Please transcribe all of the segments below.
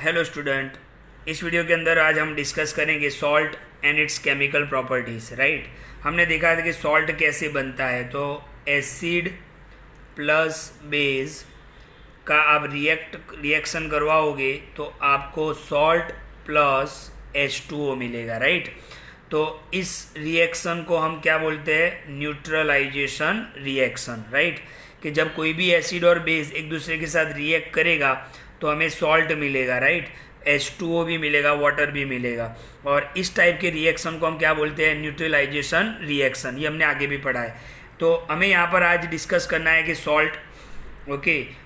Hello student, इस video के अंदर आज हम डिस्कस करेंगे salt and it's chemical properties. Right, हमने देखा था कि सॉल्ट कैसे बनता है। तो एसिड प्लस बेस का आप रिएक्शन करवाओगे तो आपको सॉल्ट प्लस H2O मिलेगा। राइट, तो इस रिएक्शन को हम क्या बोलते हैं? Neutralisation reaction. राइट, कि जब कोई भी एसिड और बेस एक दूसरे के साथ रिएक्ट करेगा तो हमें सॉल्ट मिलेगा। राइट, H2O भी मिलेगा, वाटर भी मिलेगा। और इस टाइप के रिएक्शन को हम क्या बोलते हैं? Neutralisation reaction. ये हमने आगे भी पढ़ा है। तो हमें यहाँ पर आज डिस्कस करना है कि सॉल्ट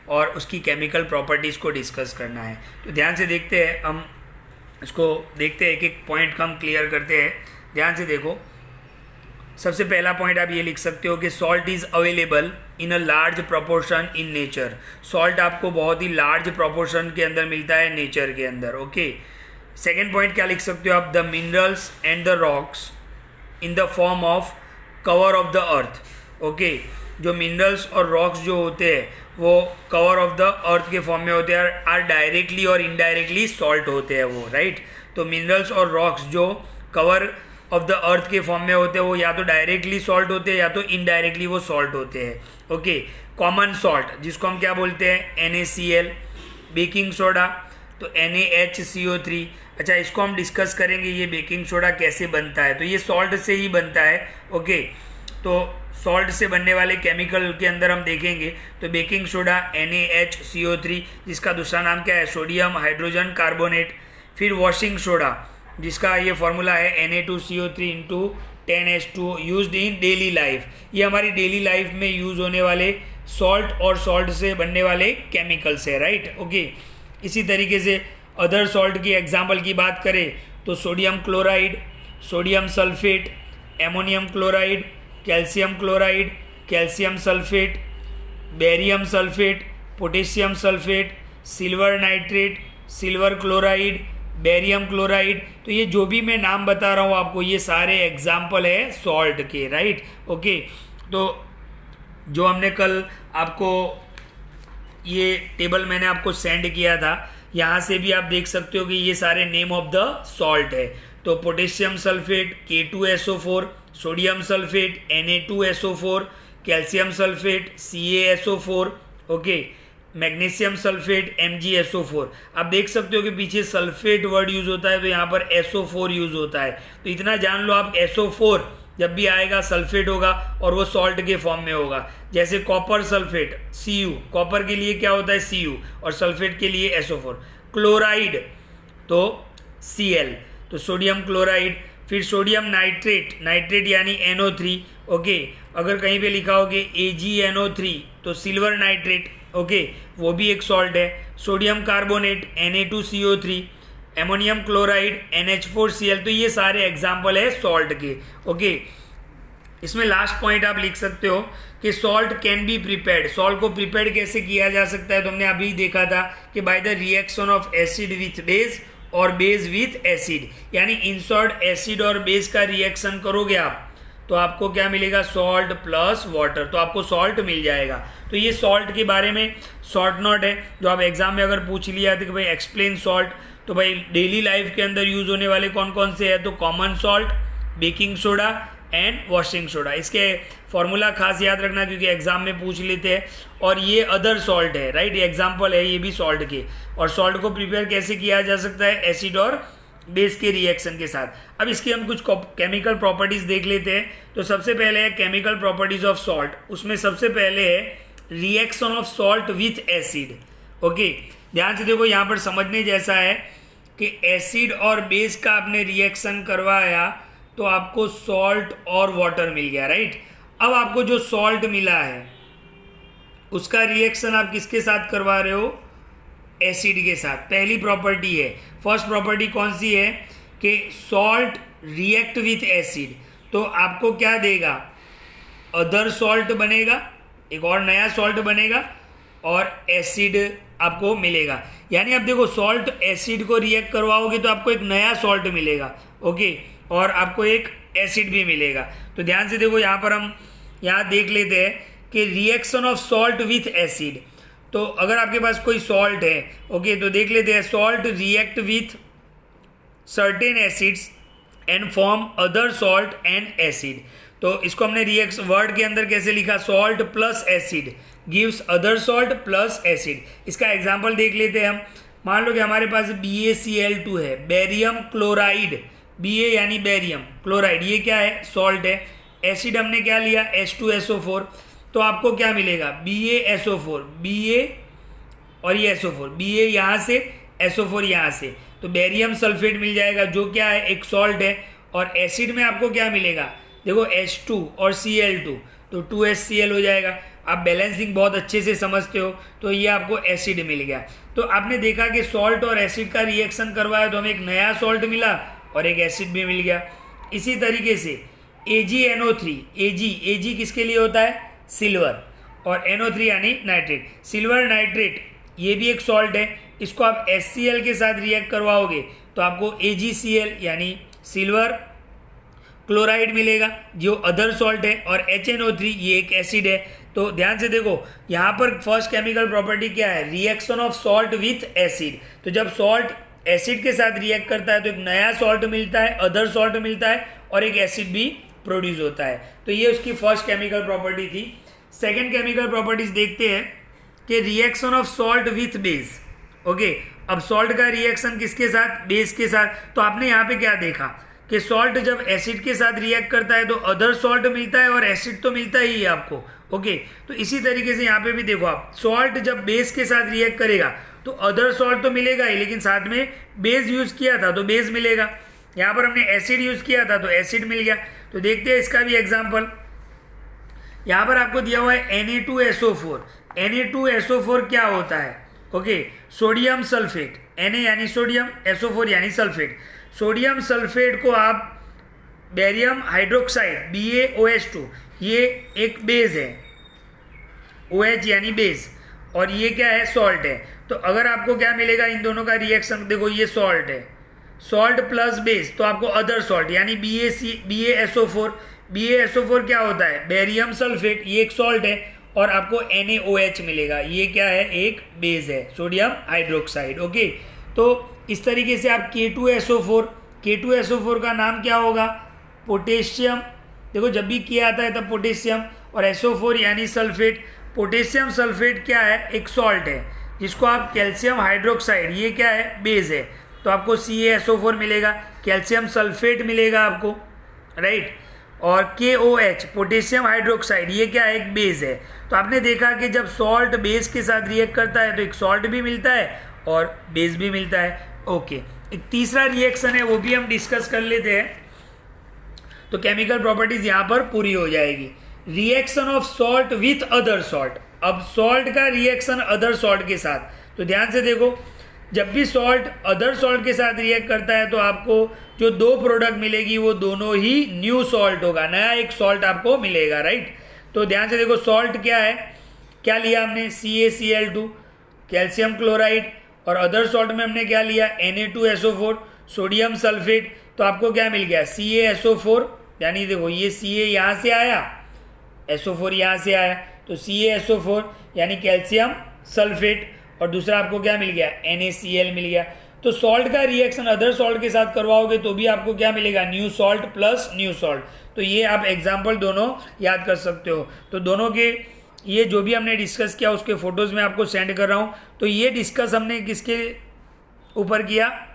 और उसकी केमिकल प्रॉपर्टीज़ को डिस्कस करना है। तो ध्यान से देखते हैं, हम इसको देखते हैं, एक एक पॉइंट को हम क्लियर करते हैं। ध्यान से देखो, सबसे पहला पॉइंट आप ये लिख सकते हो कि salt is available in a large proportion in nature. Salt आपको बहुत ही लार्ज प्रोपोर्शन के अंदर मिलता है नेचर के अंदर। ओके, सेकेंड पॉइंट क्या लिख सकते हो आप? The minerals and the rocks in the form of cover of the earth. Okay, जो मिनरल्स और रॉक्स जो होते हैं वो कवर ऑफ द अर्थ के फॉर्म में होते हैं, आर डायरेक्टली और इनडायरेक्टली सॉल्ट होते हैं वो। राइट, तो मिनरल्स और रॉक्स जो कवर ऑफ द अर्थ के फॉर्म में होते हैं वो या तो डायरेक्टली सॉल्ट होते हैं या तो इनडायरेक्टली वो सॉल्ट होते हैं। ओके, कॉमन सॉल्ट जिसको हम क्या बोलते हैं? NaCl। बेकिंग सोडा तो NaHCO3। अच्छा, इसको हम डिस्कस करेंगे, ये बेकिंग सोडा कैसे बनता है। तो ये सॉल्ट से ही बनता है। ओके, तो सॉल्ट से बनने वाले केमिकल के अंदर हम देखेंगे तो बेकिंग सोडा NaHCO3, जिसका दूसरा नाम क्या है? Sodium hydrogen carbonate. फिर वॉशिंग सोडा, जिसका ये फॉर्मूला है Na2CO3 into 10H2O, used in daily life. ये हमारी डेली लाइफ में यूज़ होने वाले सॉल्ट और सॉल्ट से बनने वाले केमिकल्स है। Right, okay. इसी तरीके से अदर सॉल्ट की एग्जांपल की बात करें तो sodium chloride, sodium sulphate, ammonium chloride, calcium chloride, calcium sulphate, barium sulphate, potassium sulphate, silver nitrate, silver chloride, barium chloride. तो ये जो भी मैं नाम बता रहा हूँ आपको, ये सारे एग्जाम्पल है सॉल्ट के। Right, okay. तो जो हमने कल आपको ये टेबल मैंने आपको सेंड किया था, यहाँ से भी आप देख सकते हो कि ये सारे नेम ऑफ द सॉल्ट है। तो potassium sulphate K2SO4, sodium sulphate Na2SO4, calcium sulphate CaSO4, okay, magnesium sulphate MgSO4। आप देख सकते हो कि पीछे सल्फेट वर्ड यूज होता है तो यहाँ पर SO4 यूज होता है। तो इतना जान लो आप, SO4 जब भी आएगा सल्फेट होगा और वो सॉल्ट के फॉर्म में होगा। जैसे कॉपर सल्फेट Cu, कॉपर के लिए क्या होता है? Cu, और सल्फेट के लिए SO4। क्लोराइड तो Cl, तो सोडियम क्लोराइड। फिर सोडियम नाइट्रेट, नाइट्रेट यानी NO3। ओके, अगर कहीं पे लिखा हो कि AgNO3 तो सिल्वर नाइट्रेट। ओके, वो भी एक सॉल्ट है। Sodium carbonate Na2CO3, ammonium chloride NH4Cl। तो ये सारे एग्जाम्पल है सॉल्ट के। ओके, इसमें लास्ट पॉइंट आप लिख सकते हो कि salt can be prepared. Salt को प्रिपेयर्ड कैसे किया जा सकता है? तो हमने अभी देखा था कि by the reaction of acid with base और बेस विथ एसिड, यानी इन शॉर्ट एसिड और बेस का रिएक्शन करोगे आप तो आपको क्या मिलेगा? सॉल्ट प्लस वाटर, तो आपको सॉल्ट मिल जाएगा। तो ये सॉल्ट के बारे में शॉर्ट नोट है, जो आप एग्जाम में अगर पूछ लिया था कि भाई एक्सप्लेन सॉल्ट, तो भाई डेली लाइफ के अंदर यूज होने वाले कौन कौन से हैं? तो common salt, baking soda and washing soda. इसके फॉर्मूला खास याद रखना क्योंकि एग्जाम में पूछ लेते हैं। और ये अदर सॉल्ट है। राइट, ये एग्जाम्पल है ये भी सॉल्ट के। और सॉल्ट को प्रिपेयर कैसे किया जा सकता है? एसिड और बेस के रिएक्शन के साथ। अब इसकी हम कुछ केमिकल प्रॉपर्टीज देख लेते हैं। तो सबसे पहले है केमिकल प्रॉपर्टीज ऑफ सॉल्ट। उसमें सबसे पहले है reaction of salt with acid. Okay, ध्यान से देखो, यहाँ पर समझने जैसा है कि एसिड और बेस का आपने रिएक्शन करवाया तो आपको सॉल्ट और वाटर मिल गया। राइट, अब आपको जो सॉल्ट मिला है उसका रिएक्शन आप किसके साथ करवा रहे हो? एसिड के साथ। पहली प्रॉपर्टी है। फर्स्ट प्रॉपर्टी कौन सी है? कि सॉल्ट रिएक्ट विथ एसिड, तो आपको क्या देगा? अदर सॉल्ट बनेगा, एक और नया सॉल्ट बनेगा और एसिड आपको मिलेगा। यानी आप देखो, सॉल्ट एसिड को रिएक्ट करवाओगे तो आपको एक नया सॉल्ट मिलेगा। ओके, और आपको एक एसिड भी मिलेगा। तो ध्यान से देखो, यहाँ पर हम यहाँ देख लेते हैं कि reaction of salt with acid. तो अगर आपके पास कोई सॉल्ट है, ओके, तो देख लेते हैं, salt react with certain acids and form other salt and acid. तो इसको हमने रिएक्ट वर्ड के अंदर कैसे लिखा, salt plus acid gives other salt plus acid. इसका एग्जांपल देख लेते हैं हम। मान लो कि हमारे पास BaCl2 है, बेरियम क्लोराइड, Ba यानी बेरियम, क्लोराइड ये क्या है, सॉल्ट है। एसिड हमने क्या लिया, H2SO4, तो आपको क्या मिलेगा, BaSO4, Ba और ये SO4, Ba यहाँ से, SO4 यहाँ से, तो बेरियम सल्फेट मिल जाएगा जो क्या है, एक सॉल्ट है। और एसिड में आपको क्या मिलेगा, देखो H2 और Cl2, तो 2HCl हो जाएगा। आप बैलेंसिंग बहुत अच्छे से समझते हो, तो ये आपको एसिड मिल गया। तो आपने देखा कि सॉल्ट और एसिड का रिएक्शन करवाया तो हमें एक नया सॉल्ट मिला और एक एसिड भी मिल गया। इसी तरीके से AgNO3, Ag किसके लिए होता है, सिल्वर, और NO3 यानी नाइट्रेट, सिल्वर नाइट्रेट ये भी एक सॉल्ट है। इसको आप HCl के साथ रिएक्ट करवाओगे तो आपको AgCl यानी सिल्वर क्लोराइड मिलेगा जो अदर सॉल्ट है, और HNO3 ये एक एसिड है। तो ध्यान से देखो, यहाँ पर फर्स्ट केमिकल प्रॉपर्टी क्या है, reaction of salt with acid. तो जब सॉल्ट एसिड के साथ रिएक्ट करता है तो एक नया सॉल्ट मिलता है, अदर सॉल्ट मिलता है, और एक एसिड भी प्रोड्यूस होता है। तो ये उसकी फर्स्ट केमिकल प्रॉपर्टी थी। सेकेंड केमिकल प्रॉपर्टीज देखते हैं कि reaction of salt with base. Okay, अब सॉल्ट का रिएक्शन किसके साथ, बेस के साथ। तो आपने यहाँ पे क्या देखा कि सॉल्ट जब एसिड के साथ रिएक्ट करता है तो अदर सॉल्ट मिलता है और एसिड तो मिलता ही है आपको। ओके, तो इसी तरीके से यहाँ पे भी देखो आप, सॉल्ट जब बेस के साथ रिएक्ट करेगा तो अदर सॉल्ट तो मिलेगा ही, लेकिन साथ में बेस यूज किया था तो बेस मिलेगा। यहाँ पर हमने एसिड यूज किया था तो एसिड मिल गया। तो देखते हैं इसका भी एग्जाम्पल। यहाँ पर आपको दिया हुआ है Na2SO4। Na2SO4 क्या होता है, ओके, सोडियम सल्फेट, Na यानी सोडियम, SO4 यानी सल्फेट। सोडियम सल्फेट को आप बेरियम हाइड्रोक्साइड BaOH2, ये एक बेस है, OH यानी बेस, और ये क्या है, सॉल्ट है। तो अगर आपको क्या मिलेगा, इन दोनों का रिएक्शन देखो, ये सॉल्ट है, सॉल्ट प्लस बेस, तो आपको अदर सॉल्ट यानी BaSO4। BaSO4 क्या होता है, बेरियम सल्फेट, ये एक सॉल्ट है, और आपको NaOH मिलेगा, ये क्या है, एक बेस है, सोडियम हाइड्रोक्साइड। ओके, तो इस तरीके से आप K2SO4 का नाम क्या होगा, पोटेशियम। देखो जब भी K आता है तब पोटेशियम, और SO4 यानी सल्फेट। पोटेशियम सल्फेट क्या है, एक सॉल्ट है जिसको आप कैल्शियम हाइड्रोक्साइड, ये क्या है, बेस है, तो आपको CaSO4 मिलेगा, कैल्शियम सल्फेट मिलेगा आपको, राइट। और KOH पोटेशियम हाइड्रोक्साइड, ये क्या है, एक बेस है। तो आपने देखा कि जब सॉल्ट बेस के साथ रिएक्ट करता है तो एक सॉल्ट भी मिलता है और बेस भी मिलता है। ओके, एक तीसरा रिएक्शन है, वो भी हम डिस्कस कर लेते हैं, तो केमिकल प्रॉपर्टीज यहाँ पर पूरी हो जाएगी। Reaction of salt with other salt. अब सॉल्ट का रिएक्शन अदर सॉल्ट के साथ, तो ध्यान से देखो, जब भी सॉल्ट अदर सॉल्ट के साथ रिएक्ट करता है तो आपको जो दो प्रोडक्ट मिलेगी वो दोनों ही न्यू सॉल्ट होगा, नया एक सॉल्ट आपको मिलेगा, राइट। तो ध्यान से देखो, सॉल्ट क्या है, क्या लिया हमने, CaCl2 कैल्शियम क्लोराइड, और अदर सॉल्ट में हमने क्या लिया, Na2SO4 सोडियम सल्फेट। तो आपको क्या मिल गया, CaSO4, यानी देखो ये Ca यहाँ से आया, SO4 यहाँ से आया, तो CaSO4 यानी कैल्शियम सल्फेट, और दूसरा आपको क्या मिल गया, NaCl मिल गया। तो सॉल्ट का रिएक्शन अदर सॉल्ट के साथ करवाओगे तो भी आपको क्या मिलेगा, new salt plus new salt. तो ये आप एग्जाम्पल दोनों याद कर सकते हो। तो दोनों के ये जो भी हमने डिस्कस किया उसके फोटोज़ में आपको सेंड कर रहा हूँ। तो ये डिस्कस हमने किसके ऊपर किया,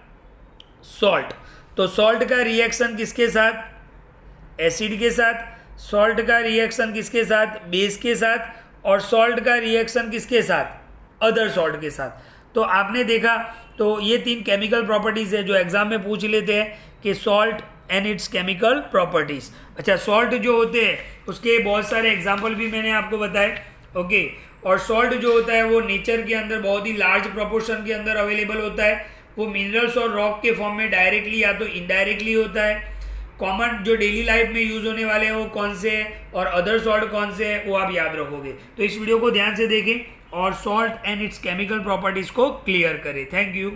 सॉल्ट। तो सॉल्ट का रिएक्शन किसके साथ, एसिड के साथ, सॉल्ट का रिएक्शन किसके साथ, बेस के साथ, और सॉल्ट का रिएक्शन किसके साथ, अदर सॉल्ट के साथ। तो आपने देखा, तो ये तीन केमिकल प्रॉपर्टीज़ है जो एग्जाम में पूछ लेते हैं कि salt and it's chemical properties. अच्छा, सॉल्ट जो होते हैं उसके बहुत सारे एग्जाम्पल भी मैंने आपको बताए, ओके। और सॉल्ट जो होता है वो नेचर के अंदर बहुत ही लार्ज प्रोपोर्शन के अंदर अवेलेबल होता है। वो मिनरल्स और रॉक के फॉर्म में डायरेक्टली या तो इनडायरेक्टली होता है। कॉमन जो डेली लाइफ में यूज होने वाले हैं वो कौन से हैं और अदर सॉल्ट कौन से हैं वो आप याद रखोगे। तो इस वीडियो को ध्यान से देखें और salt and it's chemical properties को क्लियर करें। Thank you.